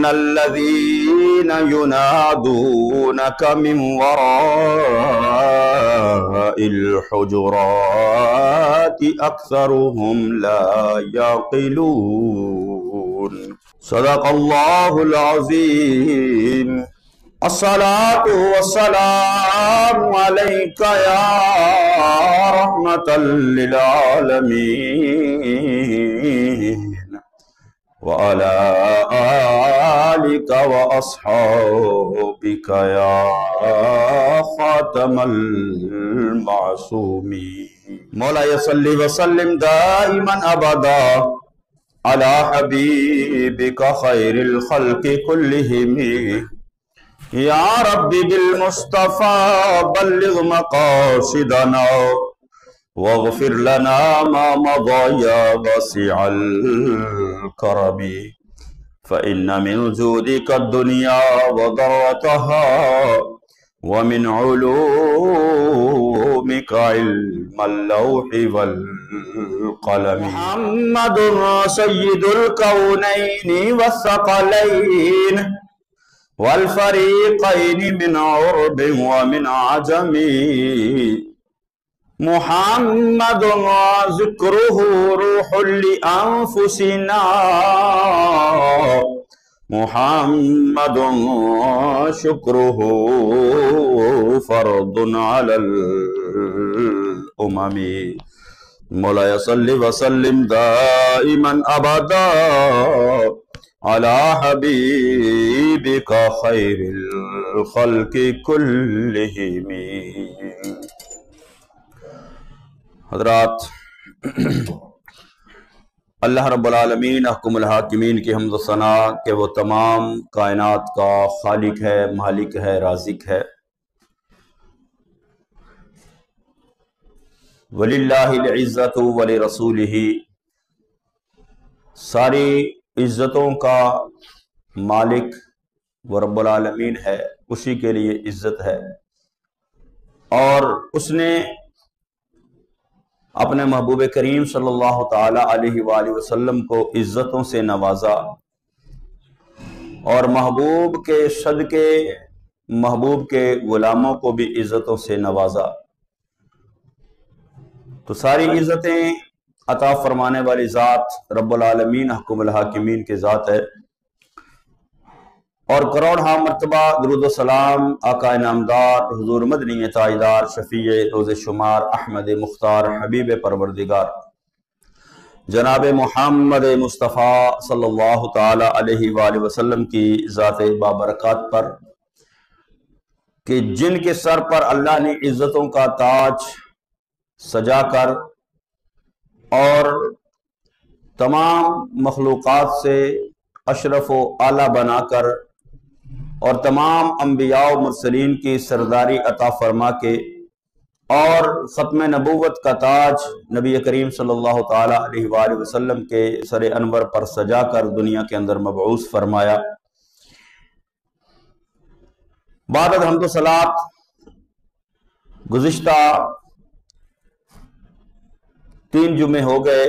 إن الذين ينادونك من وراء الحجرات أكثرهم لا يعقلون صدق الله العظيم. الصلاة والسلام عليك يا رحمة للعالمين وعلى آلك وأصحابك يا خاتم المعصومين. مولاي صل وسلم دائما أبدا على حبيبك خير الخلق كلهم. يا ربي بالمصطفى بلغ مقاصدنا واغفر لنا ما مضى يا واسع الكرم. فإن من جودك الدنيا وضرتها ومن علومك علم اللوح والقلم. محمد سيد الكونين والثقلين والفريقين من عرب ومن عجم. محمد ذكره روح لأنفسنا محمد شكره فرض على الأمم. مولاي صل وسلم دائما أبدا على حبيبك خير الخلق كلهم. حضرات، اللہ رب العالمین احکم الحاکمین کی حمد و ثنا کہ وہ تمام کائنات کا خالق ہے، مالک ہے، رازق ہے. وَلِلَّهِ الْعِزَّةُ وَلِرَسُولِهِ، ساری عزتوں کا مالک وہ رب العالمین ہے، اسی کے لیے عزت ہے. اور اس نے اپنے محبوب کریم صلی اللہ تعالی علیہ وآلہ وسلم کو عزتوں سے نوازا اور محبوب کے صدقے محبوب کے غلاموں کو بھی عزتوں سے نوازا. تو ساری عزتیں عطا فرمانے والی ذات رب العالمین احکم الحاکمین کے ذات ہے. اور کروڑ ہاں مرتبہ درود و سلام آقا انعامدار حضور مدنی تاجدار شفیع روز شمار احمد مختار حبیب پروردگار جناب محمد مصطفیٰ صلی اللہ تعالی علیہ وآلہ وسلم کی ذات بابرکات پر کہ جن کے سر پر اللہ نے عزتوں کا تاج سجا کر اور تمام مخلوقات سے اشرف و اعلیٰ بنا کر اور تمام انبیاء و مرسلین کی سرداری عطا فرما کے اور ختم نبوت کا تاج نبی کریم صلی اللہ تعالی علیہ وآلہ وسلم کے سر انور پر سجا کر دنیا کے اندر مبعوث فرمایا. بعد حمد و صلات گزشتہ 3 جمعے ہو گئے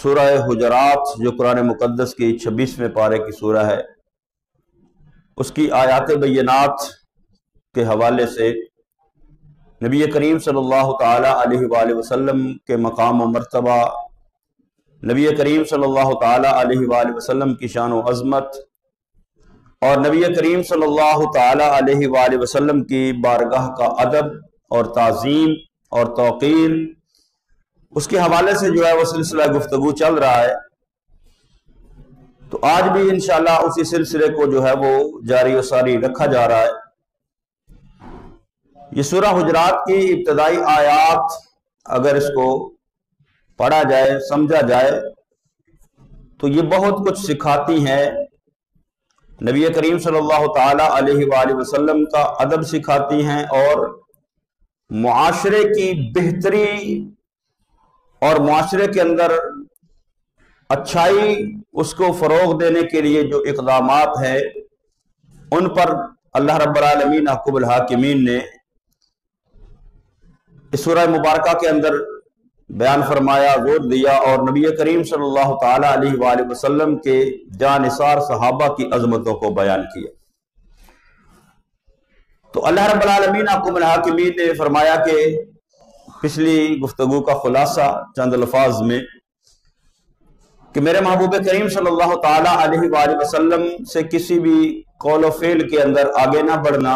سورہ حجرات جو قرآن مقدس کی 26ویں پارے کی سورہ ہے، اس کی آیات بینات کے حوالے سے نبی کریم صلی اللہ تعالی علیہ وآلہ وسلم کے مقام و مرتبہ، نبی کریم صلی اللہ تعالی علیہ وآلہ وسلم کی شان و عظمت اور نبی کریم صلی اللہ تعالی علیہ وآلہ وسلم کی بارگاہ کا ادب اور تعظیم اور توقیر، اس کے حوالے سے جو ہے وہ سلسلہ گفتگو چل رہا ہے. تو آج بھی انشاءاللہ اسی سلسلے کو جو ہے وہ جاری و ساری رکھا جا رہا ہے. یہ سورہ حجرات کی ابتدائی آیات اگر اس کو پڑھا جائے، سمجھا جائے تو یہ بہت کچھ سکھاتی ہیں. نبی کریم صلی اللہ تعالی علیہ وآلہ وسلم کا ادب سکھاتی ہیں اور معاشرے کی بہتری اور معاشرے کے اندر اچھائی اس کو فروغ دینے کے لیے جو اقدامات ہیں ان پر اللہ رب العالمین احکم الحاکمین نے اس سورہ مبارکہ کے اندر بیان فرمایا، زور دیا اور نبی کریم صلی اللہ تعالی علیہ وآلہ وسلم کے جانثار صحابہ کی عظمتوں کو بیان کیا۔ تو اللہ رب العالمین حکم الحاکمین نے فرمایا کہ پچھلی گفتگو کا خلاصہ چند الفاظ میں کہ میرے محبوب کریم صلی اللہ تعالی علیہ وآلہ وسلم سے کسی بھی قول و فعل کے اندر آگے نہ بڑھنا،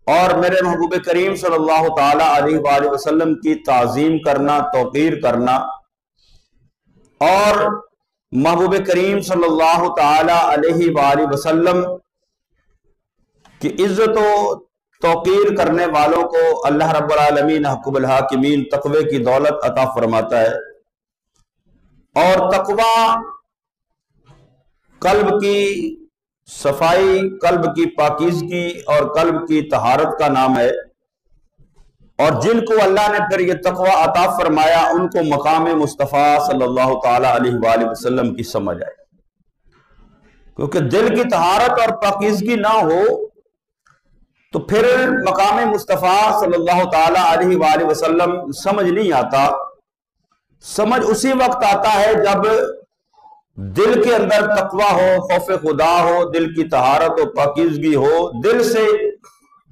اور میرے محبوب کریم صلی اللہ تعالی علیہ وآلہ وسلم کی تعظیم کرنا، توقیر کرنا، اور محبوب کریم صلی اللہ تعالی علیہ وآلہ وسلم کی عزت و توقیر کرنے والوں کو اللہ رب العالمین حکم الحاکمین تقوی کی دولت عطا فرماتا ہے۔ اور تقوی قلب کی صفائی، قلب کی پاکیزگی اور قلب کی طہارت کا نام ہے، اور جن کو اللہ نے پھر یہ تقوی عطا فرمایا ان کو مقام مصطفیٰ صلی اللہ تعالی علیہ وآلہ وسلم کی سمجھ آئے، کیونکہ دل کی طہارت اور پاکیزگی نہ ہو تو پھر مقام مصطفیٰ صلی اللہ تعالی علیہ وآلہ وسلم سمجھ نہیں آتا۔ سمجھ اسی وقت آتا ہے جب دل کے اندر تقوی ہو، خوف خدا ہو، دل کی طہارت و پاکیزگی ہو، دل سے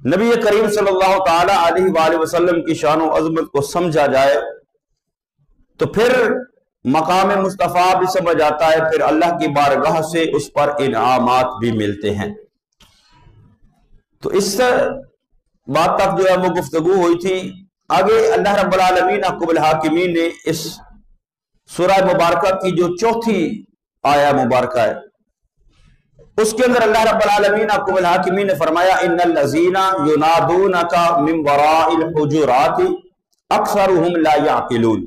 نبی کریم صلی اللہ تعالی علیہ وآلہ وسلم کی شان و عظمت کو سمجھا جائے تو پھر مقام مصطفیٰ بھی سمجھ آتا ہے، پھر اللہ کی بارگاہ سے اس پر انعامات بھی ملتے ہیں۔ تو اس بات تک جو ہے وہ گفتگو ہوئی تھی۔ آگے اللہ رب العالمین حکم الحاکمین نے اس سورہ مبارکہ کی جو چوتھی آیہ مبارکہ ہے اس کے اندر اللہ رب العالمین حکم الحاکمین نے فرمایا ان الذین ینادونک من وراء الحجرات اکثرهم لا یعقلون،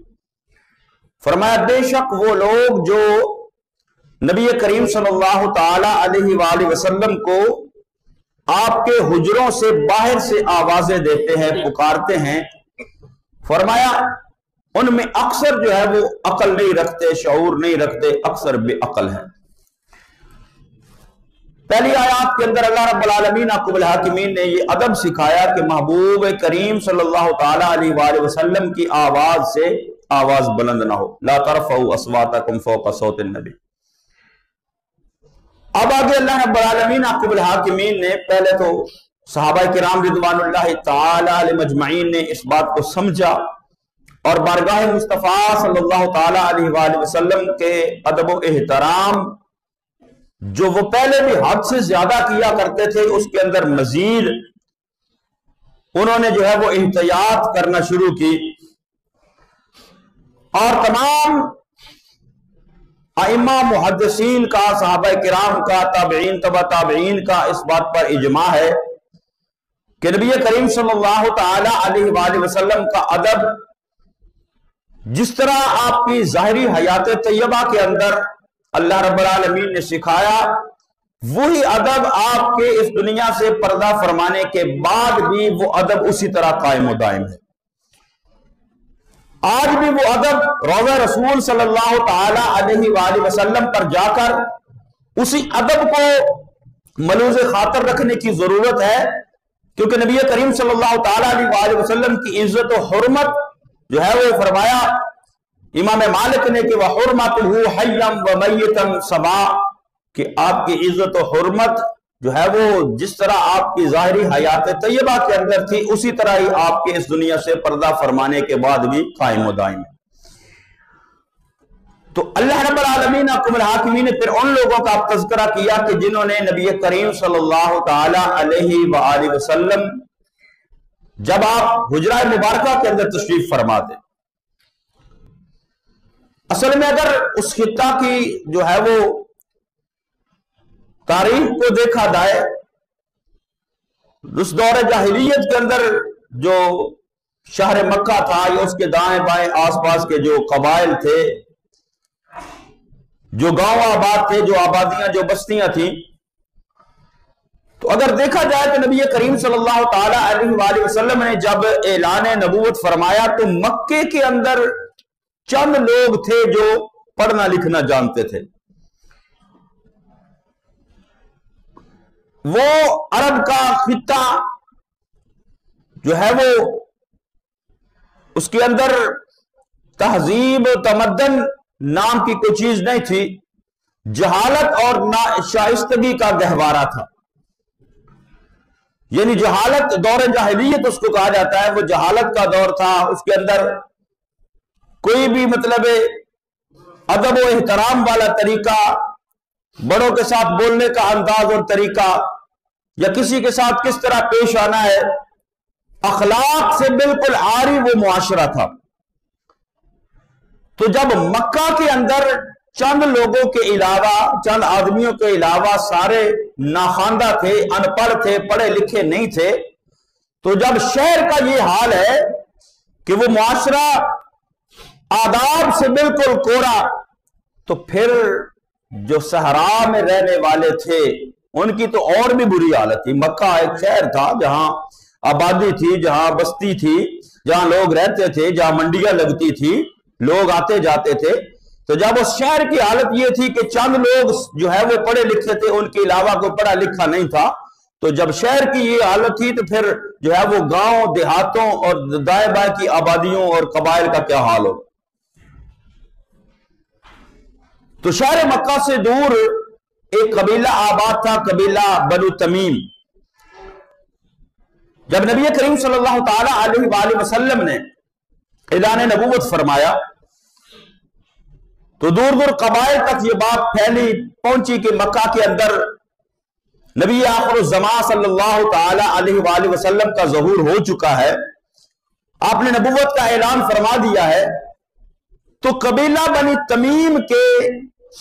فرمایا بے شک وہ لوگ جو نبی کریم صلی اللہ تعالی علیہ وآلہ وسلم کو آپ کے حجروں سے باہر سے آوازیں دیتے ہیں، پکارتے ہیں، فرمایا ان میں اکثر جو ہے وہ عقل نہیں رکھتے، شعور نہیں رکھتے، اکثر بے عقل ہیں۔ پہلی آیات کے اندر اللہ رب العالمین حکم الحاکمین نے یہ ادب سکھایا کہ محبوب کریم صلی اللہ تعالی علیہ وآلہ وسلم کی آواز سے آواز بلند نہ ہو، لا ترفعوا اصواتکم فوق صوت النبی۔ اب آگے اللہ رب العالمین حکم الحاکمین نے پہلے تو صحابہ کرام رضوان اللہ تعالی علیہ مجمعین نے اس بات کو سمجھا اور بارگاہ مصطفیٰ صلی اللہ تعالی علیہ وآلہ وسلم کے ادب و احترام جو وہ پہلے بھی حد سے زیادہ کیا کرتے تھے اس کے اندر مزید انہوں نے جو ہے وہ احتیاط کرنا شروع کی، اور تمام ائمہ محدثین کا، صحابہ کرام کا، تابعین تبع تابعین کا اس بات پر اجماع ہے کہ نبی کریم صلی اللہ تعالی علیہ وآلہ وسلم کا ادب جس طرح آپ کی ظاہری حیات طیبہ کے اندر اللہ رب العالمین نے سکھایا، وہی ادب آپ کے اس دنیا سے پردہ فرمانے کے بعد بھی وہ ادب اسی طرح قائم و دائم ہے۔ آج بھی وہ ادب روضہ رسول صلی اللہ تعالی علیہ وآلہ وسلم پر جا کر اسی ادب کو ملوز خاطر رکھنے کی ضرورت ہے، کیونکہ نبی کریم صلی اللہ تعالی علیہ وآلہ وسلم کی عزت و حرمت جو ہے وہ فرمایا امام مالک نے کہ وَحُرْمَتُهُ حَيًّا وَمَيِّتًا سَوَاءٌ، کہ آپ کی عزت و حرمت جو ہے وہ جس طرح آپ کی ظاہری حیات طیبہ کے اندر تھی اسی طرح ہی آپ کے اس دنیا سے پردہ فرمانے کے بعد بھی قائم و دائم ہے۔ تو اللہ رب العالمین حکم الحاکمین نے پھر ان لوگوں کا تذکرہ کیا کہ جنہوں نے نبی کریم صلی اللہ تعالی علیہ وآلہ وسلم جب آپ حجرہ مبارکہ کے اندر تشریف فرما دیں، اصل میں اگر اس خطہ کی جو ہے وہ تاریخ کو دیکھا جائے، اس دور جاہلیت کے اندر جو شہر مکہ تھا یا اس کے دائیں بائیں آس پاس کے جو قبائل تھے، جو گاؤں آباد تھے، جو آبادیاں، جو بستیاں تھیں، تو اگر دیکھا جائے تو نبی کریم صلی اللہ تعالی علیہ وآلہ وسلم نے جب اعلان نبوت فرمایا تو مکے کے اندر چند لوگ تھے جو پڑھنا لکھنا جانتے تھے۔ وہ عرب کا خطہ جو ہے وہ اس کے اندر تہذیب و تمدن نام کی کوئی چیز نہیں تھی، جہالت اور ناشائستگی کا گہوارہ تھا. یعنی جہالت، دور جاہلیت اس کو کہا جاتا ہے، وہ جہالت کا دور تھا. اس کے اندر کوئی بھی مطلب ادب و احترام والا طریقہ، بڑوں کے ساتھ بولنے کا انداز اور طریقہ، یا کسی کے ساتھ کس طرح پیش آنا ہے، اخلاق سے بالکل عاری وہ معاشرہ تھا. تو جب مکہ کے اندر چند لوگوں کے علاوہ، چند آدمیوں کے علاوہ سارے ناخواندہ تھے، ان پڑھ تھے، پڑھے لکھے نہیں تھے، تو جب شہر کا یہ حال ہے کہ وہ معاشرہ آداب سے بالکل کوڑا، تو پھر جو صحرا میں رہنے والے تھے ان کی تو اور بھی بری حالت تھی. مکہ ایک شہر تھا جہاں آبادی تھی، جہاں بستی تھی، جہاں لوگ رہتے تھے، جہاں منڈیاں لگتی تھی، لوگ آتے جاتے تھے. تو جب اس شہر کی حالت یہ تھی کہ چند لوگ جو ہے وہ پڑھے لکھے تھے، ان کے علاوہ کوئی پڑھا لکھا نہیں تھا، تو جب شہر کی یہ حالت تھی تو پھر جو ہے وہ گاؤں دیہاتوں اور دائیں بائیں کی آبادیوں اور قبائل کا کیا حال ہو. تو شہر مکہ سے دور ایک قبیلہ آباد تھا، قبیلہ بنو تمیم. جب نبی کریم صلی اللہ تعالی علیہ وآلہ وسلم نے اعلان نبوت فرمایا تو دور دور قبائل تک یہ بات پھیلی، پہنچی کہ مکہ کے اندر نبی آخر الزمان صلی اللہ تعالی علیہ وآلہ وسلم کا ظہور ہو چکا ہے، آپ نے نبوت کا اعلان فرما دیا ہے. تو قبیلہ بنی تمیم کے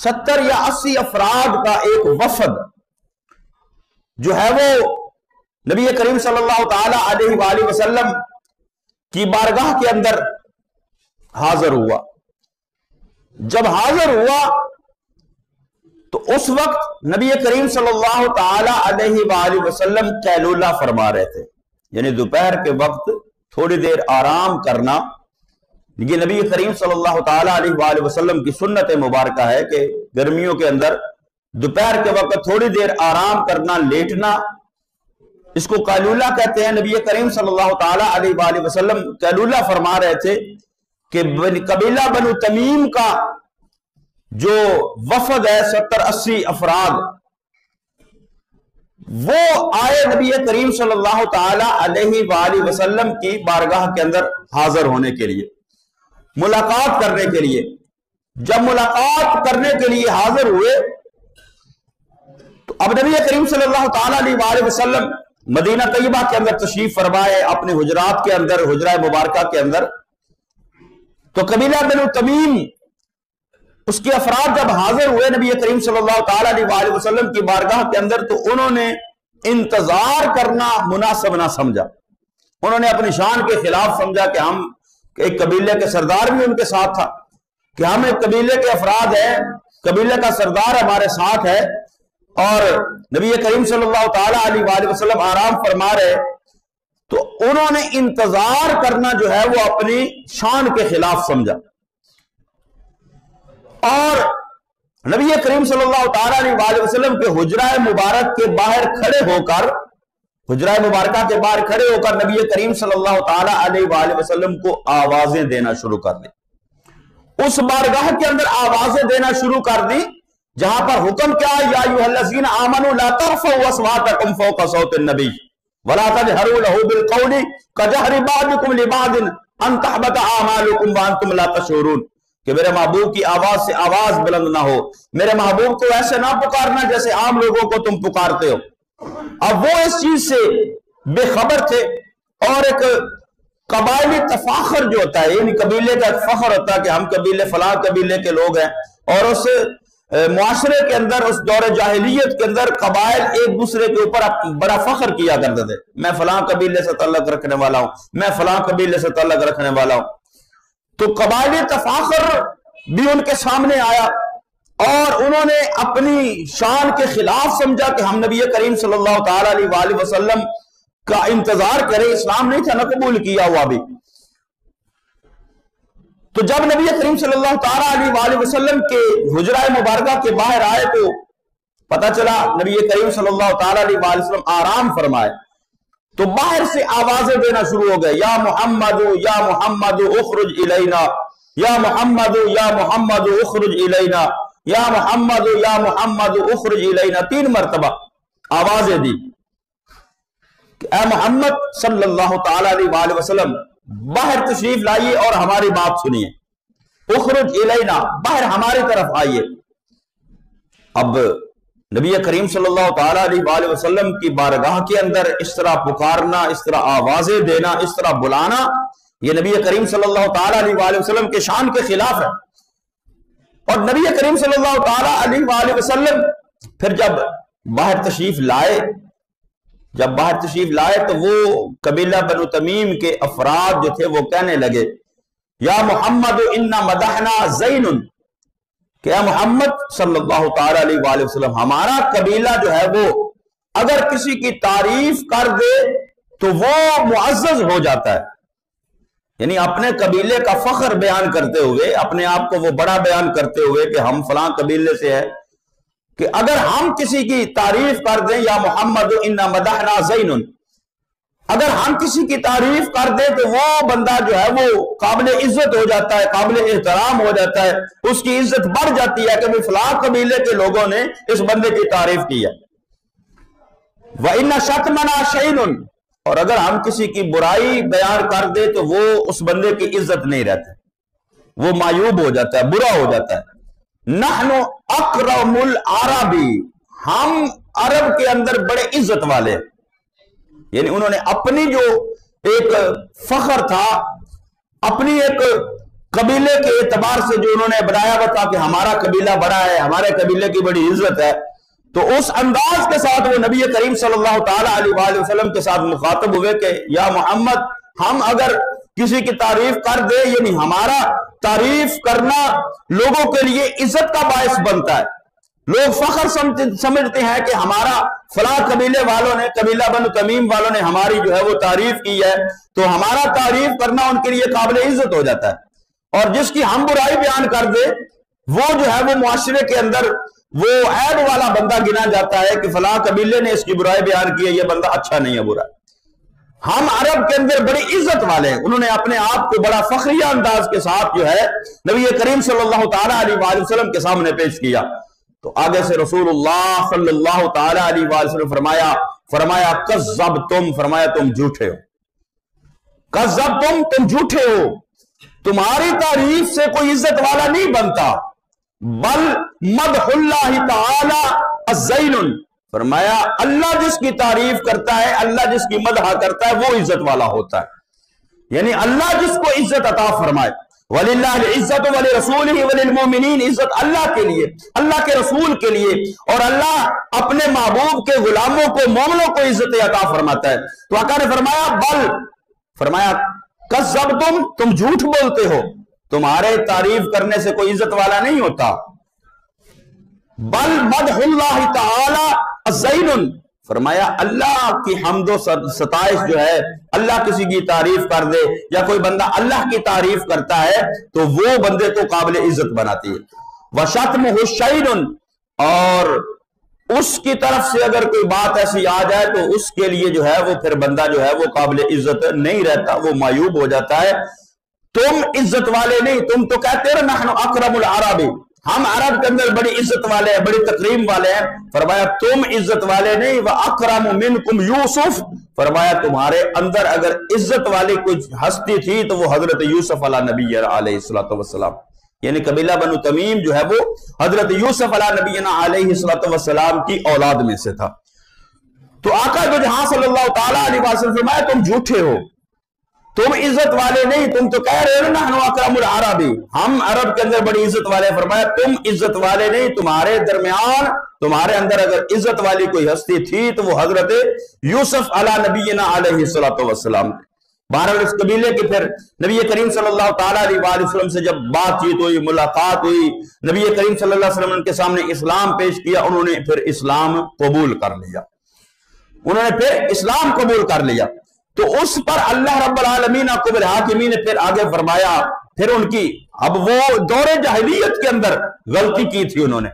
70 یا 80 افراد کا ایک وفد جو ہے وہ نبی کریم صلی اللہ تعالی علیہ وآلہ وسلم کی بارگاہ کے اندر حاضر ہوا. جب حاضر ہوا تو اس وقت نبی کریم صلی اللہ تعالی علیہ وآلہ وسلم قیلولہ فرما رہے تھے، یعنی دوپہر کے وقت تھوڑی دیر آرام کرنا. یہ نبی کریم صلی اللہ تعالی علیہ وآلہ وسلم کی سنت مبارکہ ہے کہ گرمیوں کے اندر دوپہر کے وقت تھوڑی دیر آرام کرنا، لیٹنا، اس کو قیلولہ کہتے ہیں. نبی کریم صلی اللہ تعالی علیہ وآلہ وسلم قیلولہ فرما رہے تھے کہ قبیلہ بنو تمیم کا جو وفد ہے 70-80 افراد، وہ آئے نبی کریم صلی اللہ تعالی علیہ وآلہ وسلم کی بارگاہ کے اندر حاضر ہونے کے لیے، ملاقات کرنے کے لیے. جب ملاقات کرنے کے لیے حاضر ہوئے تو اب نبی کریم صلی اللہ تعالی علیہ وآلہ وسلم مدینہ طیبہ کے اندر تشریف فرمائے، اپنے حجرات کے اندر، حجرہ مبارکہ کے اندر. تو قبیلہ بنو تمیم اس کے افراد جب حاضر ہوئے نبی کریم صلی اللہ تعالی علیہ وآلہ وسلم کی بارگاہ کے اندر، تو انہوں نے انتظار کرنا مناسب نہ سمجھا. انہوں نے اپنی شان کے خلاف سمجھا کہ ہم ایک قبیلے کے سردار بھی ان کے ساتھ تھا، کہ ہم ایک قبیلے کے افراد ہیں، قبیلے کا سردار ہمارے ساتھ ہے، اور نبی کریم صلی اللہ تعالی علیہ وآلہ وسلم آرام فرما رہے. تو انہوں نے انتظار کرنا جو ہے وہ اپنی شان کے خلاف سمجھا، اور نبی کریم صلی اللہ تعالی علیہ وآلہ وسلم کے حجرہ مبارک کے باہر کھڑے ہو کر، حجرہ مبارکہ کے باہر کھڑے ہو کر نبی کریم صلی اللہ تعالی علیہ وآلہ وسلم کو آوازیں دینا شروع کر دی. اس بارگاہ کے اندر آوازیں دینا شروع کر دی جہاں پر حکم کیا ہے، یا ایھا الذین آمنوا لا ترفعوا اصواتکم فوق صوت النبی ولا تجهروا له بالقول كجهر بعضكم لبعض ان تحبط اعمالكم وانتم لا تشعرون، کہ میرے محبوب کی آواز سے آواز بلند نہ ہو، میرے محبوب کو ایسے نہ پکارنا جیسے عام لوگوں کو تم پکارتے ہو. اب وہ اس چیز سے بے خبر تھے، اور ایک قبائلی تفاخر جو ہوتا ہے، یعنی قبیلے کا ایک فخر ہوتا ہے کہ ہم قبیلے فلاں قبیلے کے لوگ ہیں، اور اس معاشرے کے اندر، اس دور جاہلیت کے اندر قبائل ایک دوسرے کے اوپر بڑا فخر کیا کرتے تھے، میں فلاں قبیلے سے تعلق رکھنے والا ہوں، میں فلاں قبیلے سے تعلق رکھنے والا ہوں. تو قبائلی تفاخر بھی ان کے سامنے آیا، اور انہوں نے اپنی شان کے خلاف سمجھا کہ ہم نبی کریم صلی اللہ تعالی علیہ وآلہ وسلم کا انتظار کریں. اسلام نہیں تھا نہ قبول کیا ہوا بھی. تو جب نبی کریم صلی اللہ تعالی علیہ وآلہ وسلم کے حجرہ مبارکہ کے باہر آئے تو پتہ چلا نبی کریم صلی اللہ تعالی علیہ وآلہ وسلم آرام فرمائے. تو باہر سے آوازیں دینا شروع ہو گئے، یا محمد یا محمد اخرج الینا، یا محمد یا محمد اخرج الینا، یا محمد یا محمد اخرج الینا، 3 مرتبہ آوازیں دی کہ اے محمد صلی اللہ تعالی علیہ وآلہ وسلم باہر تشریف لائیے اور ہماری بات سنیے، اخرج الینا، باہر ہماری طرف آئیے۔ اب نبی کریم صلی اللہ تعالی علیہ وآلہ وسلم کی بارگاہ کے اندر اس طرح پکارنا، اس طرح آوازیں دینا، اس طرح بلانا، یہ نبی کریم صلی اللہ تعالی علیہ وآلہ وسلم کے شان کے خلاف ہے۔ اور نبی کریم صلی اللہ تعالی علیہ وآلہ وسلم پھر جب باہر تشریف لائے تو وہ قبیلہ بنو تمیم کے افراد جو تھے وہ کہنے لگے، یا محمد انا مدحنا زین، کہ اے محمد صلی اللہ تعالی علیہ وآلہ وسلم ہمارا قبیلہ جو ہے وہ اگر کسی کی تعریف کر دے تو وہ معزز ہو جاتا ہے، یعنی اپنے قبیلے کا فخر بیان کرتے ہوئے، اپنے آپ کو وہ بڑا بیان کرتے ہوئے کہ ہم فلاں قبیلے سے ہیں، کہ اگر ہم کسی کی تعریف کر دیں، یا محمد انا مدحنا زین، اگر ہم کسی کی تعریف کر دیں تو وہ بندہ جو ہے وہ قابل عزت ہو جاتا ہے، قابل احترام ہو جاتا ہے، اس کی عزت بڑھ جاتی ہے کہ فلاں قبیلے کے لوگوں نے اس بندے کی تعریف کی ہے۔ وَإِنَّ شَتْمَنَا شَيْءٌ، اور اگر ہم کسی کی برائی بیان کر دیں تو وہ اس بندے کی عزت نہیں رہتا، وہ معیوب ہو جاتا ہے، برا ہو جاتا ہے۔ نَحْنُ أَكْرَمُ الْعَرَبِ، ہم عرب کے اندر بڑے عزت والے، یعنی انہوں نے اپنی جو ایک فخر تھا، اپنی ایک قبیلے کے اعتبار سے جو انہوں نے بنایا ہوا تھا کہ ہمارا قبیلہ بڑا ہے، ہمارے قبیلے کی بڑی عزت ہے، تو اس انداز کے ساتھ وہ نبی کریم صلی اللہ تعالی علیہ وآلہ وسلم کے ساتھ مخاطب ہوئے کہ یا محمد ہم اگر کسی کی تعریف کر دے، یعنی ہمارا تعریف کرنا لوگوں کے لیے عزت کا باعث بنتا ہے، لوگ فخر سمجھتے ہیں کہ ہمارا فلاں قبیلے والوں نے، قبیلہ بنو تمیم والوں نے ہماری جو ہے وہ تعریف کی ہے، تو ہمارا تعریف کرنا ان کے لیے قابل عزت ہو جاتا ہے۔ اور جس کی ہم برائی بیان کر دے وہ جو ہے وہ معاشرے کے اندر وہ عیب والا بندہ گنا جاتا ہے کہ فلاں قبیلے نے اس کی برائی بیان کی ہے، یہ بندہ اچھا نہیں ہے، برا ہے۔ ہم عرب کے اندر بڑی عزت والے ہیں، انہوں نے اپنے آپ کو بڑا فخریہ انداز کے ساتھ جو ہے نبی کریم صلی اللہ تعالی علیہ وآلہ وسلم کے سامنے پیش کیا۔ تو آگے سے رسول اللہ صلی اللہ تعالی علیہ وآلہ وسلم فرمایا کذبتم، فرمایا تم جھوٹے ہو، کذبتم، تم جھوٹے ہو، تمہاری تعریف سے کوئی عزت والا نہیں بنتا، بل مدح اللہ تعالی الزین، فرمایا اللہ جس کی تعریف کرتا ہے، اللہ جس کی مدح کرتا ہے وہ عزت والا ہوتا ہے، یعنی اللہ جس کو عزت عطا فرمائے۔ وَلِلَّهِ الْعِزَّةُ وَلِرَسُولِهِ وَلِلْمُؤْمِنِينَ، عزت اللہ کے لیے، اللہ کے رسول کے لیے، اور اللہ اپنے محبوب کے غلاموں کو، مومنوں کو عزت عطا فرماتا ہے۔ تو آقا نے فرمایا بل، فرمایا کذبتم، تم جھوٹ بولتے ہو، تمہارے تعریف کرنے سے کوئی عزت والا نہیں ہوتا، بل مدح اللہ تعالی الزین، فرمایا اللہ کی حمد و ستائش جو ہے، اللہ کسی کی تعریف کر دے یا کوئی بندہ اللہ کی تعریف کرتا ہے تو وہ بندے کو قابل عزت بناتی ہے۔ وَشَتْمُهُ شَيْءٌ، اور اس کی طرف سے اگر کوئی بات ایسی آ جائے تو اس کے لیے جو ہے وہ پھر بندہ جو ہے وہ قابل عزت نہیں رہتا، وہ معیوب ہو جاتا ہے۔ تم عزت والے نہیں، تم تو کہتے ہو نحن اکرم العرب، ہم عرب کے اندر بڑی عزت والے ہیں، بڑی تکریم والے ہیں، فرمایا تم عزت والے نہیں، وَأَكْرَمُ مِنْكُمْ یوسف، فرمایا تمہارے اندر اگر عزت والی کچھ ہستی تھی تو وہ حضرت یوسف علیہ نبی علیہ السلام، یعنی قبیلہ بنو تمیم جو ہے وہ حضرت یوسف علیہ نبی علیہ السلام کی اولاد میں سے تھا۔ تو آقا دو جہاں صلی اللہ تعالیٰ علیہ وسلم فرمایا تم جھوٹے ہو، تم عزت والے نہیں، تم تو کہہ رہے ہو نحن اکرم العرب، ہم عرب کے اندر بڑی عزت والے، فرمایا تم عزت والے نہیں، تمہارے درمیان، تمہارے اندر اگر عزت والی کوئی ہستی تھی تو وہ حضرت یوسف علیہ نبینا علیہ السلام۔ بہرحال اس قبیلے کے پھر نبی کریم صلی اللہ تعالیٰ علیہ وآلہ وسلم سے جب بات چیت ہوئی، ملاقات ہوئی، نبی کریم صلی اللہ علیہ وسلم ان کے سامنے اسلام پیش کیا، انہوں نے پھر اسلام قبول کر لیا، انہوں نے پھر اسلام قبول کر لیا۔ تو اس پر اللہ رب العالمین عقب الحاکمین نے پھر آگے فرمایا، پھر ان کی، اب وہ دور جاہلیت کے اندر غلطی کی تھی، انہوں نے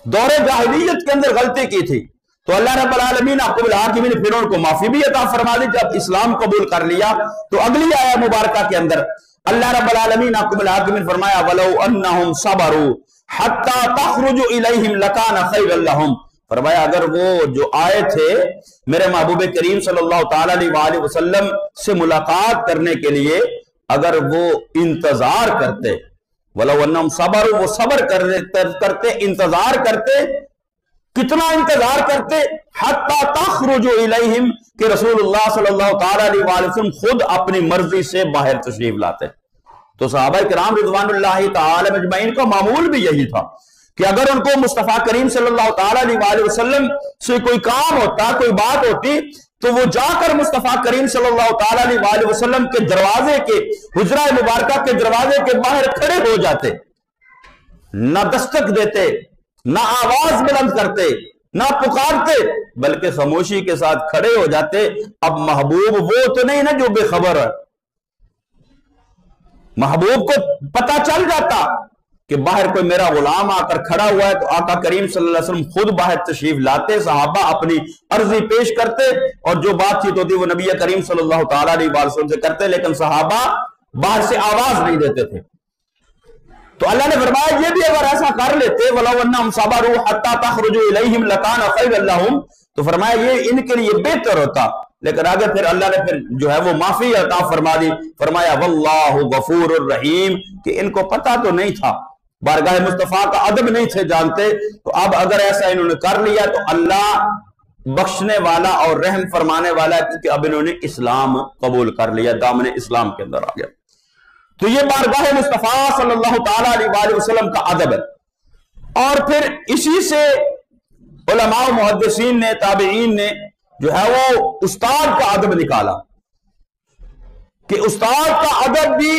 دور جاہلیت کے اندر غلطی کی تھی، تو اللہ رب العالمین حکم الحاکمین نے پھر ان کو معافی بھی عطا فرما دی. جب اسلام قبول کر لیا تو اگلی آیہ مبارکہ کے اندر اللہ رب العالمین حکم الحاکمین فرمایا وَلَوْ أَنَّهُمْ صَبَرُوا حَتَّى تَخْرُجُ إِلَيْهِمْ لَكَانَ خَيْرًا لَهُمْ. فرمایا اگر وہ جو آئے تھے میرے محبوب کریم صلی اللہ تعالی علیہ وآلہ وسلم سے ملاقات کرنے کے لیے اگر وہ انتظار کرتے وَلَوْ أَنَّهُمْ صَبَرُوا وہ صبر کرتے انتظار کرتے کتنا انتظار کرتے حتی تخرج الیہم کہ رسول اللہ صلی اللہ تعالی علیہ وآلہ وسلم خود اپنی مرضی سے باہر تشریف لاتے. تو صحابہ کرام رضوان اللہ تعالی مجمعین کا معمول بھی یہی تھا کہ اگر ان کو مصطفیٰ کریم صلی اللہ تعالی علیہ وآلہ وسلم سے کوئی کام ہوتا کوئی بات ہوتی تو وہ جا کر مصطفیٰ کریم صلی اللہ تعالی علیہ وآلہ وسلم کے دروازے کے حجرہ مبارکہ کے دروازے کے باہر کھڑے ہو جاتے, نہ دستک دیتے, نہ آواز بلند کرتے, نہ پکارتے, بلکہ خاموشی کے ساتھ کھڑے ہو جاتے. اب محبوب وہ تو نہیں نا جو بے خبر ہے, محبوب کو پتا چل جاتا کہ باہر کوئی میرا غلام آ کر کھڑا ہوا ہے تو آقا کریم صلی اللہ علیہ وسلم خود باہر تشریف لاتے, صحابہ اپنی عرضی پیش کرتے اور جو بات چیت ہوتی وہ نبی کریم صلی اللہ تعالی علیہ وسلم سے کرتے, لیکن صحابہ باہر سے آواز نہیں دیتے تھے. تو اللہ نے فرمایا یہ بھی اگر ایسا کر لیتے وَلَوْ أَنَّهُمْ صَبَرُوا حَتَّى تَخْرُجُوا إِلَيْهِمْ لَكَانَ خَيْرًا لَهُمْ, تو فرمایا یہ ان کے لیے بہتر ہوتا. لیکن آگے پھر اللہ نے پھر جو ہے وہ معافی عطا فرما دی. فرمایا وَاللَّهُ غَفُورٌ الرحیم کہ ان کو پتہ تو نہیں تھا, بارگاہ مصطفیٰ کا ادب نہیں تھے جانتے, تو اب اگر ایسا انہوں نے کر لیا تو اللہ بخشنے والا اور رحم فرمانے والا ہے کیونکہ اب انہوں نے اسلام قبول کر لیا, دامن اسلام کے اندر آ گیا. تو یہ بارگاہ مصطفیٰ صلی اللہ تعالی علیہ وآلہ وسلم کا ادب ہے. اور پھر اسی سے علماء و محدثین نے تابعین نے جو ہے وہ استاد کا ادب نکالا کہ استاد کا ادب بھی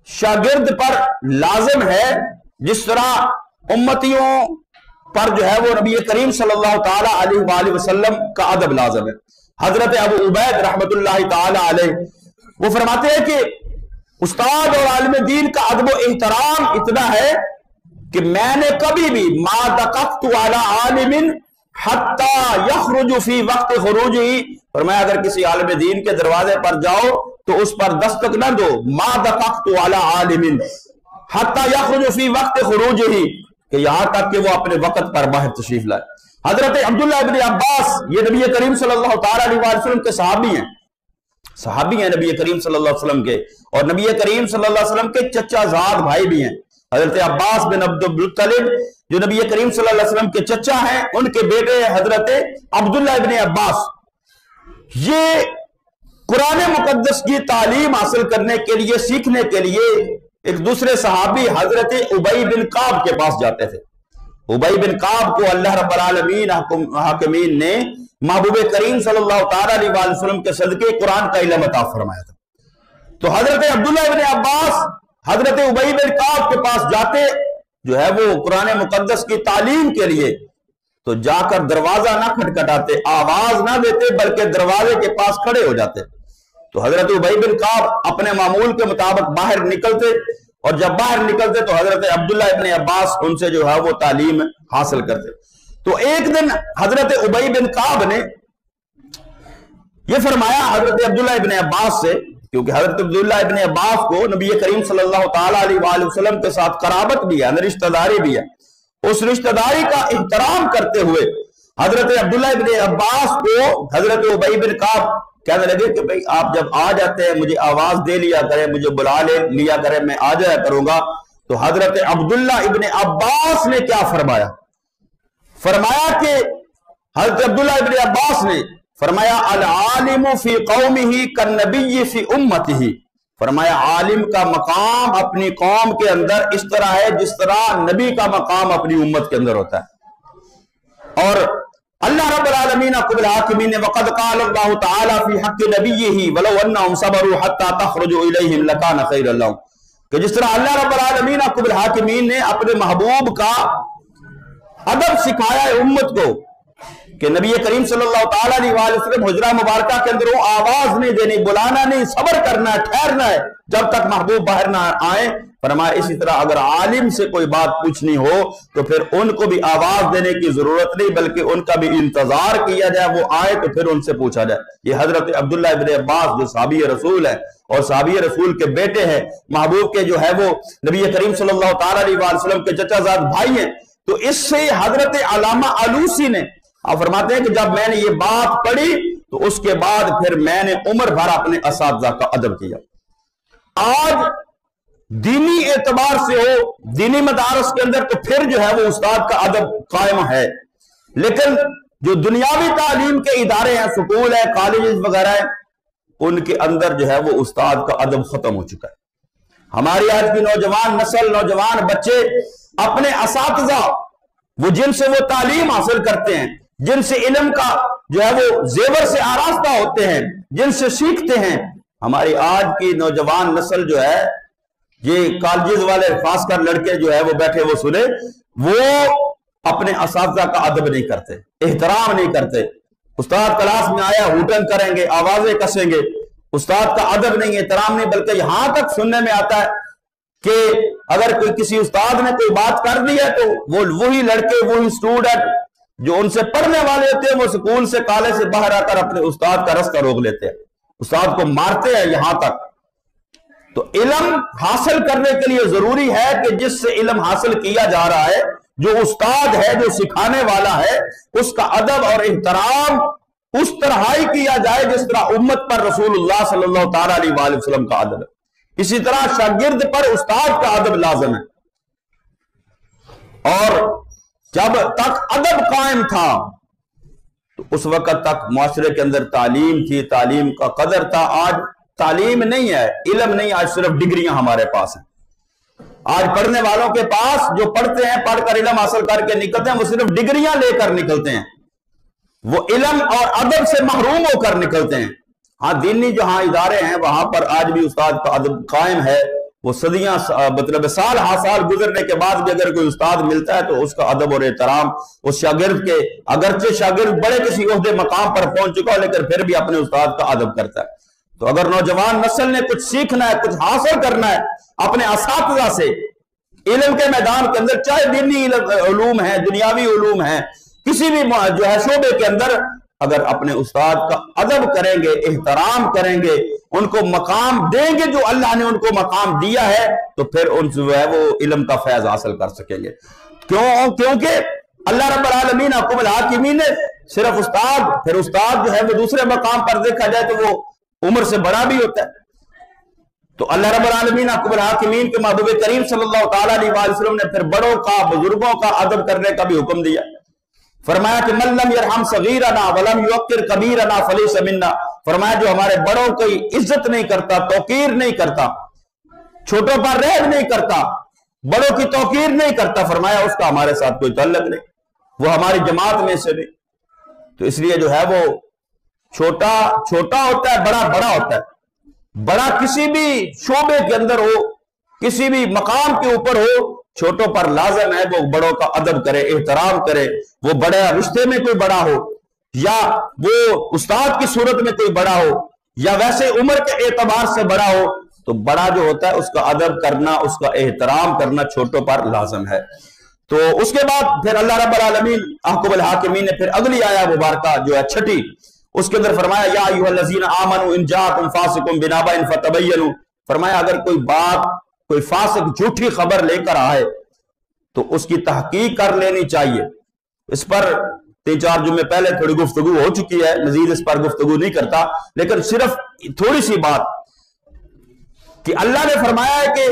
شاگرد پر لازم ہے جس طرح امتیوں پر جو ہے وہ نبی کریم صلی اللہ تعالی علیہ وآلہ وسلم کا ادب لازم ہے. حضرت ابو عبید رحمت اللہ تعالی علیہ وہ فرماتے ہیں کہ استاد اور عالم دین کا ادب و احترام اتنا ہے کہ میں نے کبھی بھی ما دققت علی عالم حتی یخرج فی وقت خروجہ, فرمایا اگر کسی عالم دین کے دروازے پر جاؤ تو اس پر دستک نہ دو, ما دققت علی عالم حتی یخرج فی وقت خروجہ کہ یہاں تک کہ وہ اپنے وقت پر باہر تشریف لائے. حضرت عبداللہ ابن عباس یہ نبی کریم صلی اللہ تعالی علیہ وسلم کے صحابی ہیں نبی کریم صلی اللہ علیہ وسلم کے, اور نبی کریم صلی اللہ علیہ وسلم کے چچا زاد بھائی بھی ہیں. حضرت عباس بن عبد المطلب جو نبی کریم صلی اللہ علیہ وسلم کے چچا ہیں, ان کے بیٹے حضرت عبداللہ ابن عباس. یہ قرآن مقدس کی تعلیم حاصل کرنے کے لیے سیکھنے کے لیے ایک دوسرے صحابی حضرت ابی بن کعب کے پاس جاتے تھے. ابی بن کعب کو اللہ رب العالمین حاکمین نے محبوب کریم صلی اللہ تعالی علیہ وآلہ وسلم کے صدقے قرآن کا علم عطا فرمایا تھا. تو حضرت عبداللہ ابن عباس حضرت ابی بن کعب کے پاس جاتے جو ہے وہ قرآن مقدس کی تعلیم کے لیے, تو جا کر دروازہ نہ کھٹکھٹاتے, آواز نہ دیتے, بلکہ دروازے کے پاس کھڑے ہو جاتے. تو حضرت ابی بن کعب اپنے معمول کے مطابق باہر نکلتے, اور جب باہر نکلتے تو حضرت عبداللہ ابن عباس ان سے جو ہے وہ تعلیم حاصل کرتے. تو ایک دن حضرت ابی بن کعب نے یہ فرمایا حضرت عبداللہ ابن عباس سے, کیونکہ حضرت عبداللہ ابن عباس کو نبی کریم صلی اللہ تعالی علیہ وآلہ وسلم کے ساتھ قرابت بھی ہے, رشتہ داری بھی ہے. اس رشتہ داری کا احترام کرتے ہوئے حضرت عبداللہ ابن عباس کو حضرت ابی بن کعب کہنے لگے کہ بھئی آپ جب آ جاتے ہیں مجھے آواز دے لیا کریں, مجھے بلا لیا کریں, میں آ جایا کروں گا. تو حضرت عبداللہ ابن عباس نے کیا فرمایا کہ حضرت عبداللہ ابن عباس نے فرمایا العالم فی قومہ کالنبی فی امتہ, فرمایا عالم کا مقام اپنی قوم کے اندر اس طرح ہے جس طرح نبی کا مقام اپنی امت کے اندر ہوتا ہے. اور اللہ رب العالمین حکم الحاکمین نے وقد قال اللہ تعالی فی حق نبیہ ولو انہم صبروا حتی تخرجوا الیہم لکان خیرا لہم, کہ جس طرح اللہ رب العالمین حکم الحاکمین نے اپنے محبوب کا ادب سکھایا ہے امت کو کہ نبی کریم صلی اللہ تعالی علیہ وآلہ وسلم حجرہ مبارکہ کے اندر وہ آواز نہیں دینی, بلانا نہیں, صبر کرنا ہے, ٹھہرنا ہے جب تک محبوب باہر نہ آئیں, فرمایا اسی طرح اگر عالم سے کوئی بات پوچھنی ہو تو پھر ان کو بھی آواز دینے کی ضرورت نہیں بلکہ ان کا بھی انتظار کیا جائے، وہ آئے تو پھر ان سے پوچھا جائے۔ یہ حضرت عبداللہ ابن عباس جو صحابی رسول ہے اور صحابی رسول کے بیٹے ہیں، محبوب کے جو ہے وہ نبی کریم صلی اللہ تعالی علیہ وسلم کے چچا زاد بھائی ہیں، تو اس سے حضرت علامہ آلوسی نے آپ فرماتے ہیں کہ جب میں نے یہ بات پڑھی تو اس کے بعد پھر میں نے عمر بھر اپنے اساتذہ کا ادب کیا۔ آج دینی اعتبار سے ہو، دینی مدارس کے اندر تو پھر جو ہے وہ استاد کا ادب قائم ہے، لیکن جو دنیاوی تعلیم کے ادارے ہیں، سکول ہے، کالجز وغیرہ ہیں، ان کے اندر جو ہے وہ استاد کا ادب ختم ہو چکا ہے۔ ہماری آج کی نوجوان نسل، نوجوان بچے اپنے اساتذہ وہ جن سے وہ تعلیم حاصل کرتے ہیں، جن سے علم کا جو ہے وہ زیور سے آراستہ ہوتے ہیں، جن سے سیکھتے ہیں، ہماری آج کی نوجوان نسل جو ہے، یہ کالجز والے خاص کر لڑکے جو ہے وہ بیٹھے وہ سنے، وہ اپنے اساتذہ کا ادب نہیں کرتے، احترام نہیں کرتے۔ استاد کلاس میں آیا ہوٹن کریں گے، آوازیں کسیں گے، استاد کا ادب نہیں، احترام نہیں، بلکہ یہاں تک سننے میں آتا ہے کہ اگر کوئی کسی استاد نے کوئی بات کر دی ہے تو وہ وہی لڑکے، وہی اسٹوڈنٹ جو ان سے پڑھنے والے ہوتے ہیں، وہ سکول سے، کالج سے باہر آ کر اپنے استاد کا رستہ روک لیتے ہیں، استاد کو مارتے ہیں۔ یہاں تک تو علم حاصل کرنے کے لیے ضروری ہے کہ جس سے علم حاصل کیا جا رہا ہے، جو استاد ہے، جو سکھانے والا ہے، اس کا ادب اور احترام اس طرح ہی کیا جائے جس طرح امت پر رسول اللہ صلی اللہ تعالی علیہ وآلہ وسلم کا ادب ہے۔ اسی طرح شاگرد پر استاد کا ادب لازم ہے، اور جب تک ادب قائم تھا تو اس وقت تک معاشرے کے اندر تعلیم تھی، تعلیم کا قدر تھا۔ آج تعلیم نہیں ہے، علم نہیں، آج صرف ڈگریاں ہمارے پاس ہیں۔ آج پڑھنے والوں کے پاس جو پڑھتے ہیں، پڑھ کر علم حاصل کر کے نکلتے ہیں، وہ صرف ڈگریاں لے کر نکلتے ہیں، وہ علم اور ادب سے محروم ہو کر نکلتے ہیں۔ ہاں دینی جہاں ادارے ہیں وہاں پر آج بھی استاد کا ادب قائم ہے، وہ صدیاں مطلب سال ہا سال گزرنے کے بعد بھی اگر کوئی استاد ملتا ہے تو اس کا ادب اور احترام اس شاگرد کے، اگرچہ شاگرد بڑے کسی عہدے مقام پر پہنچ چکا ہو لیکن پھر بھی اپنے استاد کا ادب کرتا ہے۔ تو اگر نوجوان نسل نے کچھ سیکھنا ہے، کچھ حاصل کرنا ہے اپنے اساتذہ سے علم کے میدان کے اندر، چاہے دینی علوم ہیں، دنیاوی علوم ہیں، کسی بھی جو ہے شعبے کے اندر، اگر اپنے استاد کا ادب کریں گے، احترام کریں گے، ان کو مقام دیں گے جو اللہ نے ان کو مقام دیا ہے، تو پھر ان جو ہے وہ علم کا فیض حاصل کر سکیں گے۔ کیونکہ اللہ رب العالمین حکم الحاکمین نے صرف استاد، پھر استاد جو ہے وہ دوسرے مقام پر دیکھا جائے تو وہ عمر سے بڑا بھی ہوتا ہے۔ تو اللہ رب العالمین حکم الحاکمین کے محبوب کریم صلی اللہ تعالی علیہ وآلہ وسلم نے پھر بڑوں کا، بزرگوں کا ادب کرنے کا بھی حکم دیا۔ فرمایا کہ من لم یرحم صغیرنا ولم یوقر کبیرنا فلیس منا، فرمایا جو ہمارے بڑوں کی عزت نہیں کرتا، توقیر نہیں کرتا، چھوٹوں پر رحم نہیں کرتا، بڑوں کی توقیر نہیں کرتا، فرمایا اس کا ہمارے ساتھ کوئی تعلق نہیں، وہ ہماری جماعت میں سے نہیں۔ تو اس لیے جو ہے وہ چھوٹا چھوٹا ہوتا ہے، بڑا بڑا ہوتا ہے۔ بڑا کسی بھی شعبے کے اندر ہو، کسی بھی مقام کے اوپر ہو، چھوٹوں پر لازم ہے وہ بڑوں کا ادب کرے، احترام کرے، وہ بڑے رشتے میں کوئی بڑا ہو، یا وہ استاد کی صورت میں کوئی بڑا ہو، یا ویسے عمر کے اعتبار سے بڑا ہو، تو بڑا جو ہوتا ہے اس کا ادب کرنا، اس کا احترام کرنا چھوٹوں پر لازم ہے۔ تو اس کے بعد پھر اللہ رب العالمین احکم الحاکمین نے پھر اگلی آیا مبارکہ جو ہے چھٹی، اس کے اندر فرمایا یا ایھا الذین آمنوا ان جاءکم فاسق بنبأ فتبینوا، فرمایا اگر کوئی بات، کوئی فاسق جھوٹی خبر لے کر آئے تو اس کی تحقیق کر لینی چاہیے۔ اس پر 3-4 جمعے پہلے تھوڑی گفتگو ہو چکی ہے، مزید اس پر گفتگو نہیں کرتا، لیکن صرف تھوڑی سی بات کہ اللہ نے فرمایا ہے کہ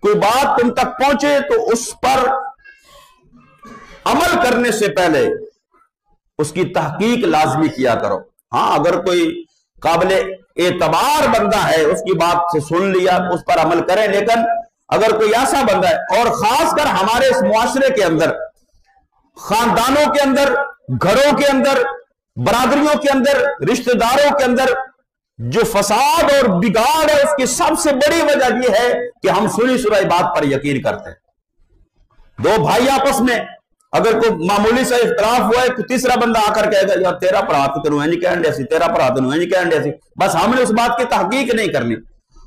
کوئی بات تم تک پہنچے تو اس پر عمل کرنے سے پہلے اس کی تحقیق لازمی کیا کرو۔ ہاں اگر کوئی قابل اعتبار بندہ ہے، اس کی بات سے سن لیا، اس پر عمل کریں، لیکن اگر کوئی ایسا بندہ ہے، اور خاص کر ہمارے اس معاشرے کے اندر، خاندانوں کے اندر، گھروں کے اندر، برادریوں کے اندر، رشتہ داروں کے اندر جو فساد اور بگاڑ ہے، اس کی سب سے بڑی وجہ یہ ہے کہ ہم سنی سنائی بات پر یقین کرتے ہیں۔ دو بھائی آپس میں اگر کوئی معمولی سا اختلاف ہوا ہے، کوئی تیسرا بندہ آ کر کہے گا یار تیرا پڑھا تو تینوں اینج کہن دیا سی، تیرا پڑھا تینوں اینج کہن دیا سی، بس ہم نے اس بات کی تحقیق نہیں کرنی۔